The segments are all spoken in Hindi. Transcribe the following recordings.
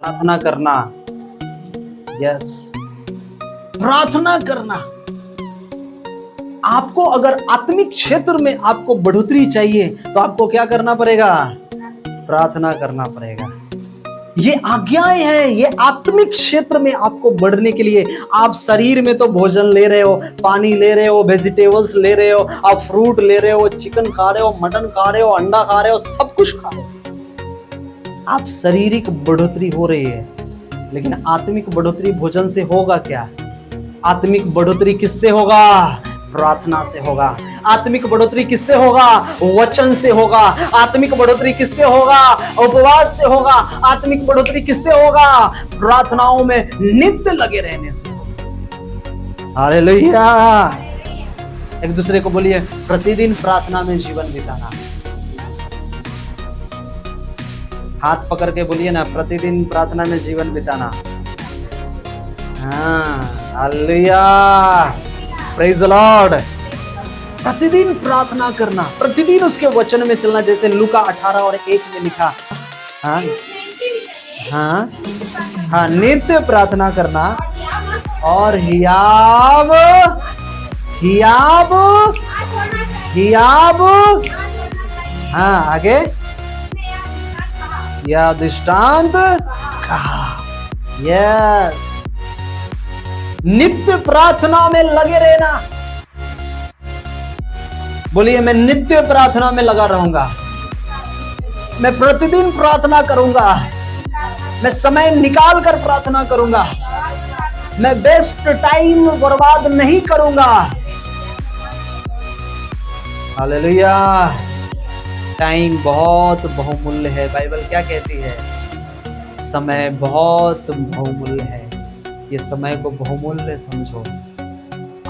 प्रार्थना करना। यस, प्रार्थना करना। आपको अगर आत्मिक क्षेत्र में आपको बढ़ोतरी चाहिए तो आपको क्या करना पड़ेगा? प्रार्थना करना पड़ेगा। ये आज्ञाएं हैं, ये आत्मिक क्षेत्र में आपको बढ़ने के लिए। आप शरीर में तो भोजन ले रहे हो, पानी ले रहे हो, वेजिटेबल्स ले रहे हो, आप फ्रूट ले रहे हो, चिकन खा रहे हो, मटन खा रहे हो, अंडा खा रहे हो, सब कुछ खा रहे हो। आप शारीरिक बढ़ोतरी हो रही है, लेकिन आत्मिक बढ़ोतरी भोजन से होगा क्या? आत्मिक बढ़ोतरी किससे होगा? प्रार्थना से होगा। आत्मिक बढ़ोतरी किससे होगा? वचन से होगा। आत्मिक बढ़ोतरी किससे होगा? उपवास से होगा। आत्मिक बढ़ोतरी किससे होगा? प्रार्थनाओं में नित्य लगे रहने से। हालेलुया। एक दूसरे को बोलिए, प्रतिदिन प्रार्थना में जीवन बिताना। हाथ पकड़ के बोलिए ना, प्रतिदिन प्रार्थना में जीवन बिताना। हाँ, हालेलुया, प्रेज द लॉर्ड। प्रतिदिन प्रार्थना करना, प्रतिदिन उसके वचन में चलना, जैसे लूका 18 और 1 में लिखा। हाँ हाँ हाँ, नित्य प्रार्थना करना और हियाब हियाब हियाब, हाँ आगे, यह दृष्टांत कहा। यस, नित्य प्रार्थना में लगे रहना। बोलिए, मैं नित्य प्रार्थना में लगा रहूंगा, मैं प्रतिदिन प्रार्थना करूंगा, मैं समय निकाल कर प्रार्थना करूंगा, मैं बेस्ट टाइम बर्बाद नहीं करूंगा। हालेलुया। टाइम बहुत बहुमूल्य है। बाइबल क्या कहती है? समय बहुत बहुमूल्य है। ये समय को बहुमूल्य समझो।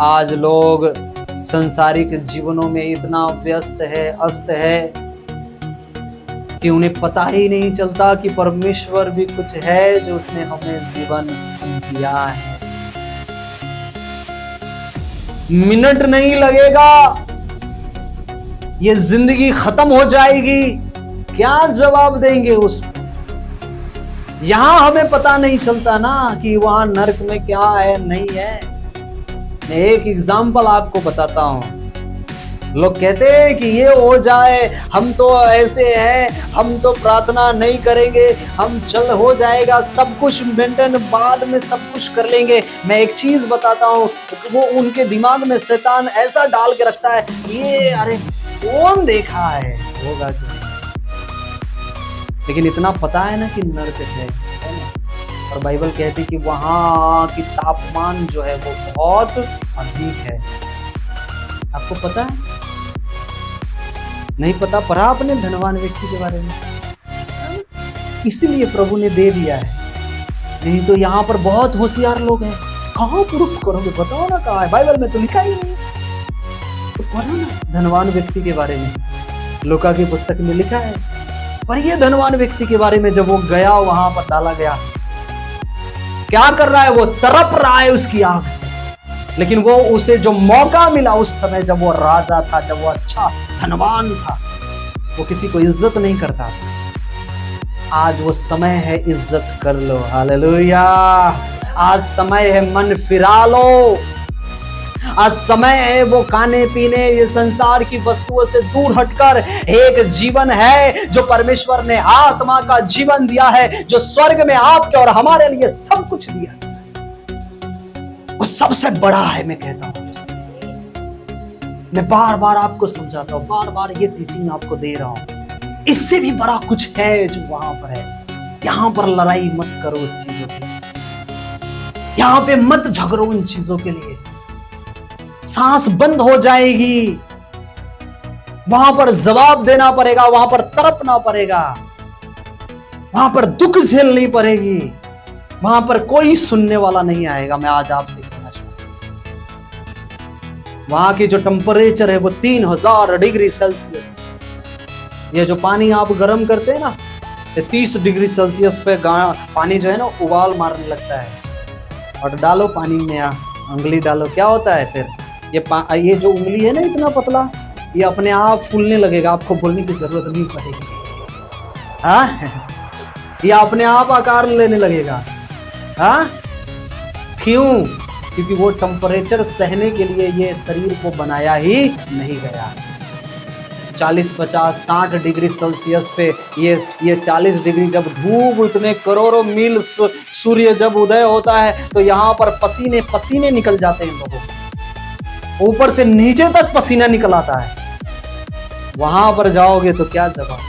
आज लोग संसारिक जीवनों में इतना व्यस्त है, अस्त है कि उन्हें पता ही नहीं चलता कि परमेश्वर भी कुछ है जो उसने हमें जीवन दिया है। मिनट नहीं लगेगा, ये जिंदगी खत्म हो जाएगी। क्या जवाब देंगे उस? यहां हमें पता नहीं चलता ना कि वहां नरक में क्या है, नहीं है। मैं एक एग्जाम्पल आपको बताता हूं। लोग कहते हैं कि ये हो जाए, हम तो ऐसे हैं, हम तो प्रार्थना नहीं करेंगे, हम चल हो जाएगा, सब कुछ मेंटेन बाद में सब कुछ कर लेंगे। मैं एक चीज बताता हूं, वो उनके दिमाग में शैतान ऐसा डाल के रखता है, ये अरे कौन देखा है, होगा क्यों? लेकिन इतना पता है ना कि नरक है ना? और बाइबल कहती कि वहां की तापमान जो है वो बहुत अधिक है। आपको पता है? नहीं पता? पढ़ा आपने धनवान व्यक्ति के बारे में? इसीलिए प्रभु ने दे दिया है, नहीं तो यहाँ पर बहुत होशियार लोग हैं। कहाँ प्रूफ करोगे? बताओ ना कहाँ है? बाइबल में तो लिखा ही नहीं। तो पढ़ो ना धनवान व्यक्ति के बारे में, लूका की पुस्तक में लिखा है। पर ये धनवान व्यक्ति के बारे में जब वो गया, वहां पर डाला गया, क्या कर रहा है? वो तड़प रहा है उसकी आग से। लेकिन वो उसे जो मौका मिला उस समय, जब वो राजा था, जब वो अच्छा धनवान था, वो किसी को इज्जत नहीं करता था। आज वो समय है, इज्जत कर लो। हालेलुया। आज समय है, मन फिरा लो। आज समय है वो खाने पीने, ये संसार की वस्तुओं से दूर हटकर एक जीवन है जो परमेश्वर ने आत्मा का जीवन दिया है, जो स्वर्ग में आपके और हमारे लिए सब कुछ दिया, वो सबसे बड़ा है। मैं कहता हूं, मैं बार बार आपको समझाता हूं, बार बार ये टीचिंग आपको दे रहा हूं। इससे भी बड़ा कुछ है जो वहां पर है। यहां पर लड़ाई मत करो उस चीजों की, यहां पे मत झगड़ो उन चीजों के लिए। सांस बंद हो जाएगी, वहां पर जवाब देना पड़ेगा, वहां पर तड़पना पड़ेगा, वहां पर दुख झेलनी पड़ेगी, वहां पर कोई सुनने वाला नहीं आएगा। मैं आज आपसे कहना चाहता हूं, वहां की जो टेम्परेचर है वो 3000 डिग्री सेल्सियस। ये जो पानी आप गर्म करते हैं ना, 30 डिग्री सेल्सियस पे पानी जो है ना उबाल मारने लगता है। और डालो पानी में, उंगली डालो, क्या होता है फिर? ये जो उंगली है ना इतना पतला, ये अपने आप फूलने लगेगा, आपको बोलने की जरूरत नहीं पड़ेगी। हाँ, ये अपने आप आकार लेने लगेगा। हाँ, क्यों? क्योंकि वो टेम्परेचर सहने के लिए ये शरीर को बनाया ही नहीं गया। 40, 50, 60 डिग्री सेल्सियस पे ये 40 डिग्री जब धूप, इतने करोड़ों मील सूर्य जब उदय होता है तो यहाँ पर पसीने पसीने निकल जाते हैं लोगों को, ऊपर से नीचे तक पसीना निकल आता है। वहां पर जाओगे तो क्या जवाब?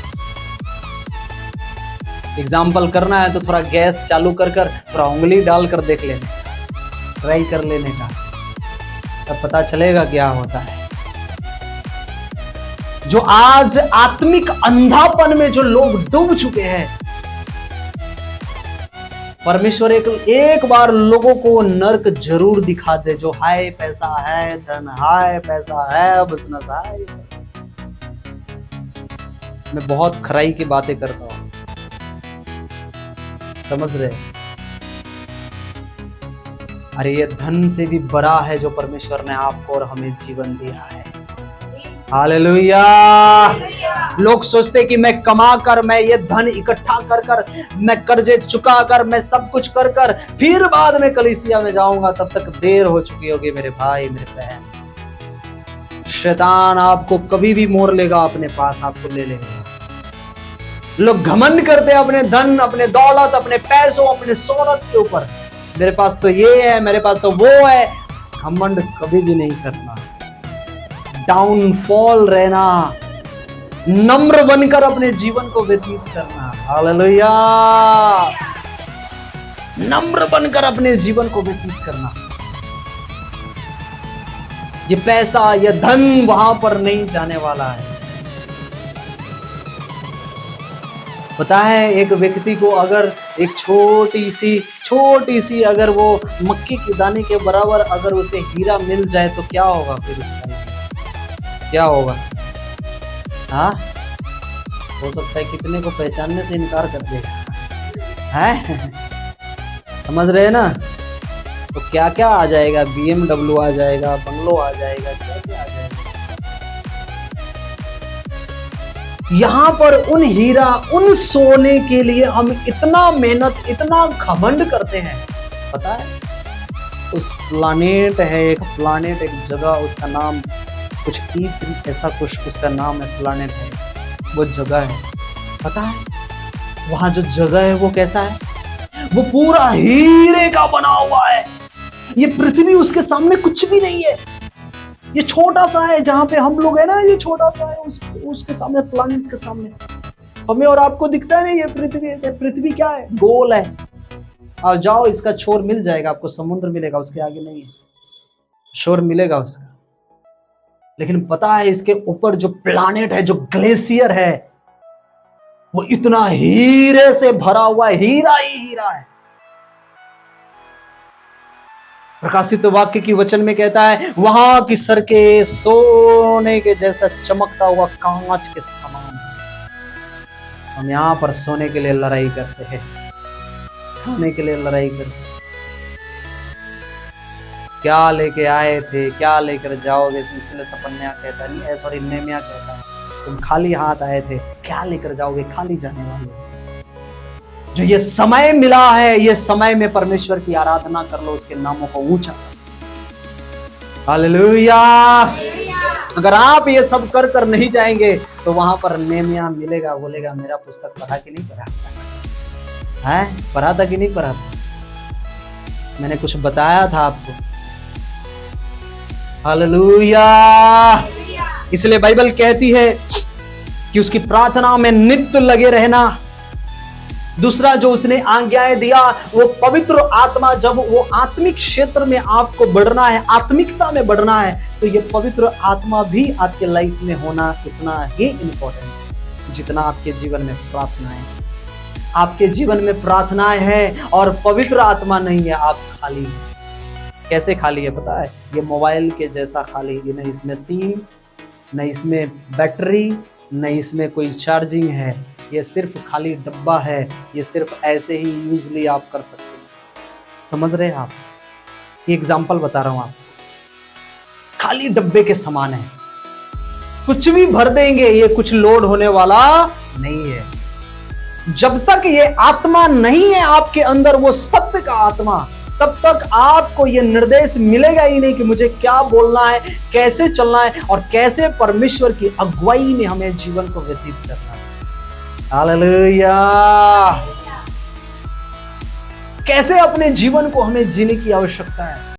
एग्जाम्पल करना है तो थोड़ा गैस चालू कर थोड़ा उंगली डालकर देख लेने, ट्राई कर लेने का, तब पता चलेगा क्या होता है। जो आज आत्मिक अंधापन में जो लोग डूब चुके हैं, परमेश्वर एक बार लोगों को नर्क जरूर दिखा दे। जो हाय पैसा है, धन हाय, पैसा है, बिजनेस है। मैं बहुत खराई की बातें करता हूं, समझ रहे? अरे ये धन से भी बड़ा है जो परमेश्वर ने आपको और हमें जीवन दिया है। हालेलुया। लोग सोचते कि मैं कमा कर, मैं ये धन इकट्ठा कर मैं कर्जे चुका कर, मैं सब कुछ कर फिर बाद में कलीसिया में जाऊंगा, तब तक देर हो चुकी होगी मेरे भाई, मेरे बहन। शैतान आपको कभी भी मोड़ लेगा अपने पास, आपको ले लेगा। लोग घमंड करते हैं अपने धन, अपने दौलत, अपने पैसों, अपने शोहरत के ऊपर। मेरे पास तो ये है, मेरे पास तो वो है। घमंड कभी भी नहीं करना, डाउनफॉल रहना, नम्र बनकर अपने जीवन को व्यतीत करना। हालेलुया। नम्र बनकर अपने जीवन को व्यतीत करना। ये पैसा, ये धन वहां पर नहीं जाने वाला है। पता है, एक व्यक्ति को अगर एक छोटी सी अगर वो मक्की के दाने के बराबर अगर उसे हीरा मिल जाए तो क्या होगा? फिर उसका क्या होगा? हाँ, हो सकता है कितने को पहचानने से इनकार कर देगा। है समझ रहे हैं ना? तो क्या क्या आ जाएगा? BMW आ जाएगा, बंगलो आ जाएगा, क्या क्या आ जाएगा। यहां पर उन हीरा, उन सोने के लिए हम इतना मेहनत, इतना घमंड करते हैं। पता है, उस प्लानेट है, एक प्लानेट, एक जगह, उसका नाम कुछ ऐसा कुछ उसका नाम है, प्लानेट है, वो जगह है। पता है वहां जो जगह है वो कैसा है? वो पूरा हीरे का बना हुआ है। ये पृथ्वी उसके सामने कुछ भी नहीं है। ये छोटा सा है, जहां पे हम लोग है ना, ये छोटा सा है उसके सामने, प्लैनेट के सामने हमें और आपको दिखता है नहीं। ये पृथ्वी ऐसे, पृथ्वी क्या है? गोल है। और जाओ, इसका छोर मिल जाएगा आपको, समुद्र मिलेगा, उसके आगे नहीं है, शोर मिलेगा उसका। लेकिन पता है इसके ऊपर जो प्लैनेट है, जो ग्लेशियर है, वो इतना हीरे से भरा हुआ है, हीरा ही हीरा है। प्रकाशित वाक्य की वचन में कहता है, वहां की सड़कें सोने के जैसा चमकता हुआ कांच के समान। हम यहां पर सोने के लिए लड़ाई करते हैं, खाने के लिए लड़ाई करते हैं। क्या लेके आए थे, क्या लेकर जाओगे? सिलसिले सपन्या कहता नहीं, सॉरी नेमिया कहता है, तुम खाली हाथ आए थे, क्या लेकर जाओगे? खाली जाने वाले। जो ये समय मिला है, ये समय में परमेश्वर की आराधना कर लो, उसके नामों को ऊंचा कर। हालेलुया। अगर आप ये सब कर नहीं जाएंगे तो वहां पर नेमिया मिलेगा, बोलेगा मेरा पुस्तक पढ़ा कि नहीं पढ़ा है? पढ़ा था कि नहीं पढ़ा था? मैंने कुछ बताया था आपको। हालेलुया। इसलिए बाइबल कहती है कि उसकी प्रार्थना में नित्य लगे रहना। दूसरा जो उसने आज्ञाएं दिया, वो पवित्र आत्मा, जब वो आत्मिक क्षेत्र में आपको बढ़ना है, आत्मिकता में बढ़ना है, तो ये पवित्र आत्मा भी आपके लाइफ में होना इतना ही इंपॉर्टेंट है जितना आपके जीवन में प्रार्थनाएं। आपके जीवन में प्रार्थनाएं हैं और पवित्र आत्मा नहीं है, आप खाली हैं। कैसे खाली है पता है? ये मोबाइल के जैसा खाली है, न इसमें सिम, न इसमें बैटरी, न इसमें कोई चार्जिंग है। ये सिर्फ खाली डब्बा है। ये सिर्फ ऐसे ही यूजली आप कर सकते हैं। समझ रहे हैं आप? एग्जाम्पल बता रहा हूं आपको, खाली डब्बे के समान है। कुछ भी भर देंगे, ये कुछ लोड होने वाला नहीं है। जब तक ये आत्मा नहीं है आपके अंदर, वो सत्य का आत्मा, तब तक आपको ये निर्देश मिलेगा ही नहीं कि मुझे क्या बोलना है, कैसे चलना है और कैसे परमेश्वर की अगुवाई में हमें जीवन को व्यतीत करना है। हालेलुया। कैसे अपने जीवन को हमें जीने की आवश्यकता है।